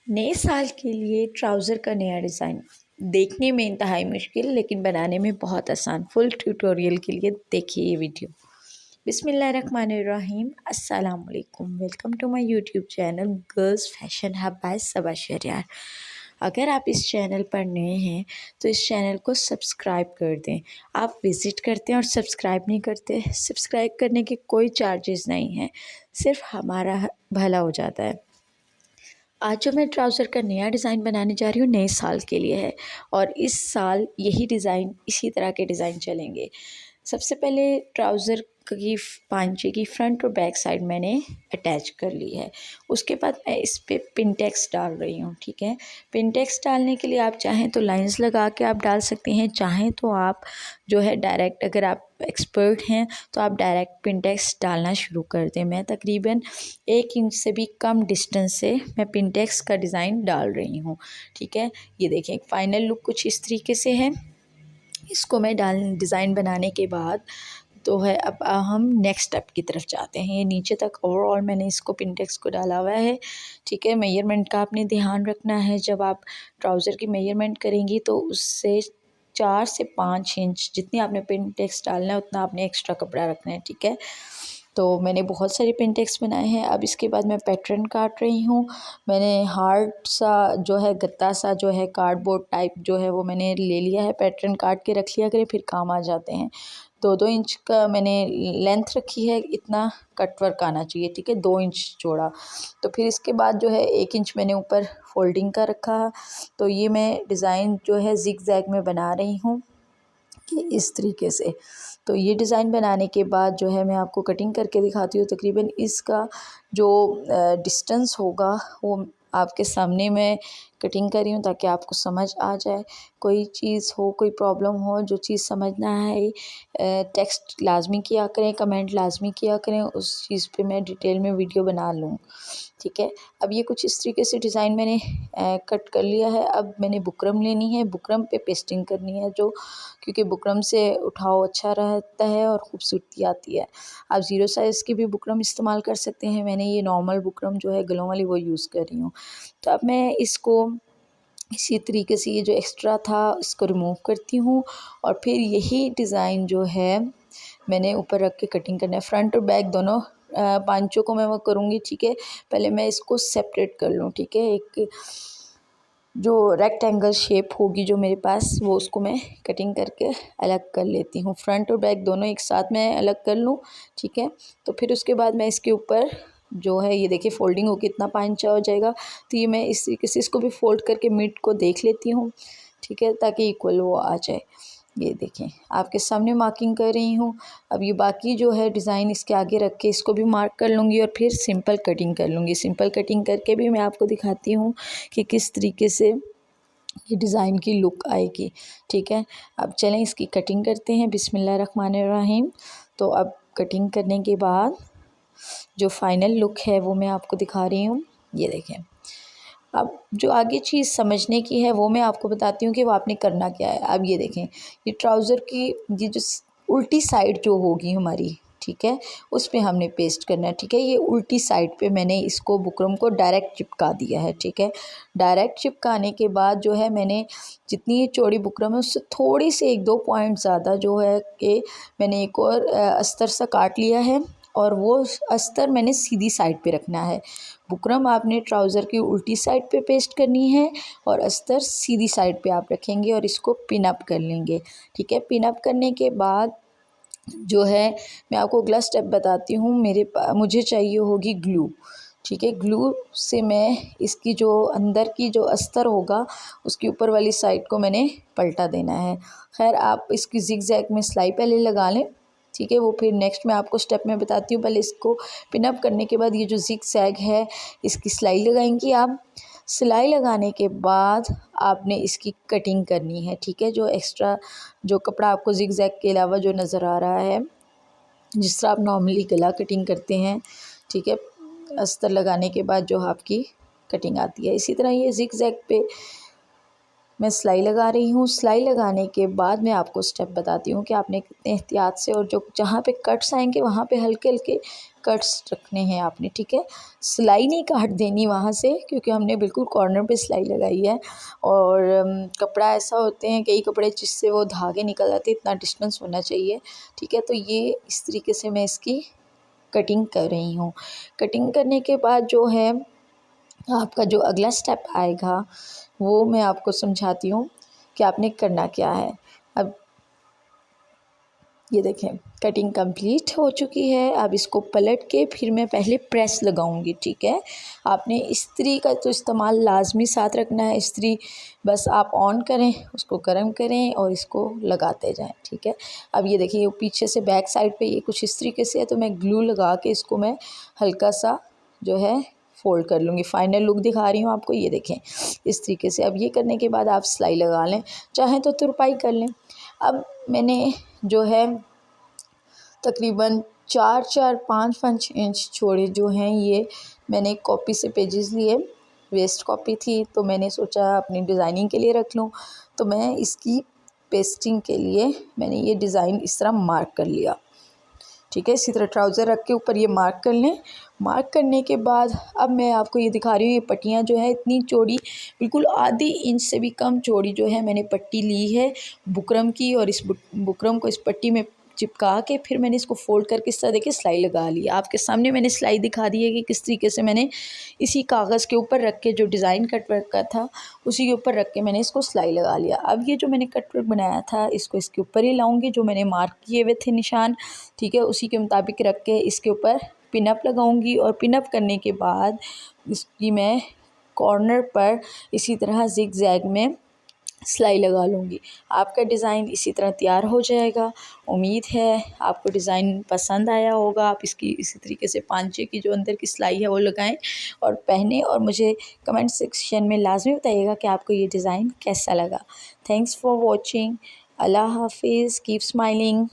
नए साल के लिए ट्राउज़र का नया डिज़ाइन देखने में इंतहाई मुश्किल लेकिन बनाने में बहुत आसान। फुल ट्यूटोरियल के लिए देखिए ये वीडियो। बिस्मिल्लाहिर्रहमानिर्रहीम, अस्सलाम वालेकुम। Welcome to my YouTube channel girls fashion hub by Saba Shariyar. अगर आप इस चैनल पर नए हैं तो इस चैनल को सब्सक्राइब कर दें। आप विज़िट करते हैं और सब्सक्राइब नहीं करते। सब्सक्राइब करने के कोई चार्जेस नहीं हैं, सिर्फ हमारा भला हो जाता है। आज जो मैं ट्राउज़र का नया डिज़ाइन बनाने जा रही हूँ नए साल के लिए है और इस साल यही डिज़ाइन इसी तरह के डिज़ाइन चलेंगे। सबसे पहले ट्राउज़र की पांचे की फ्रंट और बैक साइड मैंने अटैच कर ली है। उसके बाद मैं इस पे पिनटेक्स डाल रही हूँ, ठीक है। पिनटेक्स डालने के लिए आप चाहें तो लाइंस लगा के आप डाल सकते हैं, चाहें तो आप जो है डायरेक्ट, अगर आप एक्सपर्ट हैं तो आप डायरेक्ट पिनटेक्स डालना शुरू कर दें। मैं तकरीबन 1 इंच से भी कम डिस्टेंस से मैं पिनटेक्स का डिज़ाइन डाल रही हूँ, ठीक है। ये देखें फाइनल लुक कुछ इस तरीके से है। इसको मैं डिज़ाइन बनाने के बाद तो है अब हम नेक्स्ट स्टेप की तरफ जाते हैं। ये नीचे तक ओवरऑल मैंने इसको पिनटेक्स को डाला हुआ है, ठीक है। मेजरमेंट का आपने ध्यान रखना है, जब आप ट्राउज़र की मेजरमेंट करेंगी तो उससे 4 से 5 इंच जितनी आपने पिनटेक्स डालना है उतना आपने एक्स्ट्रा कपड़ा रखना है, ठीक है। तो मैंने बहुत सारे पिनटेक्स बनाए हैं। अब इसके बाद मैं पैटर्न काट रही हूँ। मैंने हार्ड सा जो है गत्ता सा जो है कार्डबोर्ड टाइप जो है वो मैंने ले लिया है। पैटर्न काट के रख लिया करें, फिर काम आ जाते हैं। 2-2 इंच का मैंने लेंथ रखी है, इतना कट वर्क आना चाहिए, ठीक है। 2 इंच चौड़ा। तो फिर इसके बाद जो है 1 इंच मैंने ऊपर फोल्डिंग का रखा। तो ये मैं डिज़ाइन जो है ज़िग ज़ैग में बना रही हूँ कि इस तरीके से। तो ये डिज़ाइन बनाने के बाद जो है मैं आपको कटिंग करके दिखाती हूँ। तकरीबन इसका जो डिस्टेंस होगा वो आपके सामने मैं कटिंग कर रही हूँ ताकि आपको समझ आ जाए। कोई चीज़ हो, कोई प्रॉब्लम हो, जो चीज़ समझना है टेक्स्ट लाजमी किया करें, कमेंट लाजमी किया करें, उस चीज़ पे मैं डिटेल में वीडियो बना लूँ, ठीक है। अब ये कुछ इस तरीके से डिज़ाइन मैंने कट कर लिया है। अब मैंने बुकरम लेनी है, बुकरम पे पेस्टिंग करनी है जो, क्योंकि बुकरम से उठाव अच्छा रहता है और ख़ूबसूरती आती है। आप 0 साइज़ की भी बुकरम इस्तेमाल कर सकते हैं। मैंने ये नॉर्मल बुकरम जो है गलों वाली वो यूज़ कर रही हूँ। तो अब मैं इसको इसी तरीके से ये जो एक्स्ट्रा था इसको रिमूव करती हूँ और फिर यही डिज़ाइन जो है मैंने ऊपर रख के कटिंग करना है। फ्रंट और बैक दोनों पांचों को मैं वो करूँगी, ठीक है। पहले मैं इसको सेपरेट कर लूँ, ठीक है। एक जो रेक्टेंगल शेप होगी जो मेरे पास वो उसको मैं कटिंग करके अलग कर लेती हूँ। फ्रंट और बैक दोनों एक साथ मैं अलग कर लूँ, ठीक है। तो फिर उसके बाद मैं इसके ऊपर जो है ये देखिए फोल्डिंग हो कितना पांचा हो जाएगा। तो ये मैं इस तरीके से इसको भी फोल्ड करके मिड को देख लेती हूँ, ठीक है, ताकि इक्वल वो आ जाए। ये देखें आपके सामने मार्किंग कर रही हूँ। अब ये बाकी जो है डिज़ाइन इसके आगे रख के इसको भी मार्क कर लूँगी और फिर सिंपल कटिंग कर लूँगी। सिंपल कटिंग करके भी मैं आपको दिखाती हूँ कि किस तरीके से ये डिज़ाइन की लुक आएगी, ठीक है। अब चलें इसकी कटिंग करते हैं। बिस्मिल्लाहिर्रहमानिर्रहीम। तो अब कटिंग करने के बाद जो फाइनल लुक है वो मैं आपको दिखा रही हूँ। ये देखें। अब जो आगे चीज़ समझने की है वो मैं आपको बताती हूँ कि वो आपने करना क्या है। अब ये देखें, ये ट्राउज़र की ये जो उल्टी साइड जो होगी हमारी, ठीक है, उस पे हमने पेस्ट करना है, ठीक है। ये उल्टी साइड पे मैंने इसको बुकरम को डायरेक्ट चिपका दिया है, ठीक है। डायरेक्ट चिपकाने के बाद जो है मैंने जितनी ये चौड़ी बुकरम है उससे थोड़ी सी 1-2 पॉइंट ज़्यादा जो है कि मैंने एक और अस्तर सा काट लिया है और वो अस्तर मैंने सीधी साइड पे रखना है। बुकरम आपने ट्राउज़र की उल्टी साइड पे पेस्ट करनी है और अस्तर सीधी साइड पे आप रखेंगे और इसको पिन अप कर लेंगे, ठीक है। पिन अप करने के बाद जो है मैं आपको अगला स्टेप बताती हूँ। मुझे चाहिए होगी ग्लू, ठीक है। ग्लू से मैं इसकी जो अंदर की जो अस्तर होगा उसकी ऊपर वाली साइड को मैंने पलटा देना है। खैर आप इसकी ज़िग ज़ैग में सिलाई पहले लगा लें, ठीक है। वो फिर नेक्स्ट मैं आपको स्टेप में बताती हूँ। पहले इसको पिन अप करने के बाद ये जो ज़िग ज़ैग है इसकी सिलाई लगाएंगी आप। सिलाई लगाने के बाद आपने इसकी कटिंग करनी है, ठीक है। जो एक्स्ट्रा जो कपड़ा आपको ज़िग ज़ैग के अलावा जो नज़र आ रहा है, जिस तरह आप नॉर्मली गला कटिंग करते हैं, ठीक है, अस्तर लगाने के बाद जो आपकी कटिंग आती है, इसी तरह ये ज़िग ज़ैग पे मैं सिलाई लगा रही हूँ। सिलाई लगाने के बाद मैं आपको स्टेप बताती हूँ कि आपने कितने एहतियात से और जो जहाँ पे कट्स आएंगे वहाँ पे हल्के हल्के कट्स रखने हैं आपने, ठीक है। सिलाई नहीं काट देनी वहाँ से, क्योंकि हमने बिल्कुल कॉर्नर पे सिलाई लगाई है। और कपड़ा ऐसा होते हैं कई कपड़े जिससे वो धागे निकल जाते हैं, इतना डिस्टेंस होना चाहिए, ठीक है। तो ये इस तरीके से मैं इसकी कटिंग कर रही हूँ। कटिंग करने के बाद जो है आपका जो अगला स्टेप आएगा वो मैं आपको समझाती हूँ कि आपने करना क्या है। अब ये देखें कटिंग कंप्लीट हो चुकी है। अब इसको पलट के फिर मैं पहले प्रेस लगाऊंगी, ठीक है। आपने इस्त्री का तो इस्तेमाल लाजमी साथ रखना है। इस्त्री बस आप ऑन करें, उसको गर्म करें और इसको लगाते जाएं, ठीक है। अब ये देखिए पीछे से बैक साइड पे ये कुछ इस तरीके से है, तो मैं ग्लू लगा के इसको मैं हल्का सा जो है फ़ोल्ड कर लूँगी। फाइनल लुक दिखा रही हूँ आपको, ये देखें इस तरीके से। अब ये करने के बाद आप सिलाई लगा लें, चाहें तो तुरपाई कर लें। अब मैंने जो है तकरीबन 4-4 5-5 इंच छोड़े जो हैं, ये मैंने एक कॉपी से पेजेस लिए, वेस्ट कॉपी थी तो मैंने सोचा अपनी डिज़ाइनिंग के लिए रख लूँ। तो मैं इसकी पेस्टिंग के लिए मैंने ये डिज़ाइन इस तरह मार्क कर लिया, ठीक है। इसी तरह ट्राउज़र रख के ऊपर ये मार्क कर लें। मार्क करने के बाद अब मैं आपको ये दिखा रही हूँ, ये पट्टियाँ जो है इतनी चौड़ी, बिल्कुल आधी इंच से भी कम चौड़ी जो है मैंने पट्टी ली है बुकरम की, और इस बुकरम को इस पट्टी में चिपका के फिर मैंने इसको फ़ोल्ड करके इस तरह देखिए सिलाई लगा ली। आपके सामने मैंने सिलाई दिखा दी है कि किस तरीके से मैंने इसी कागज़ के ऊपर रख के, जो डिज़ाइन कट वर्क का था उसी के ऊपर रख के मैंने इसको सिलाई लगा लिया। अब ये जो मैंने कट वर्क बनाया था इसको इसके ऊपर ही लाऊंगी, जो मैंने मार्क किए हुए थे निशान, ठीक है, उसी के मुताबिक रख के इसके ऊपर पिनअप लगाऊंगी। और पिनअप करने के बाद इसकी मैं कॉर्नर पर इसी तरह जिग जैग में सिलाई लगा लूँगी। आपका डिज़ाइन इसी तरह तैयार हो जाएगा। उम्मीद है आपको डिज़ाइन पसंद आया होगा। आप इसकी इसी तरीके से पांचे की जो अंदर की सिलाई है वो लगाएं और पहने, और मुझे कमेंट सेक्शन में लाजमी बताइएगा कि आपको ये डिज़ाइन कैसा लगा। Thanks for watching. अल्लाह हाफिज़। Keep smiling.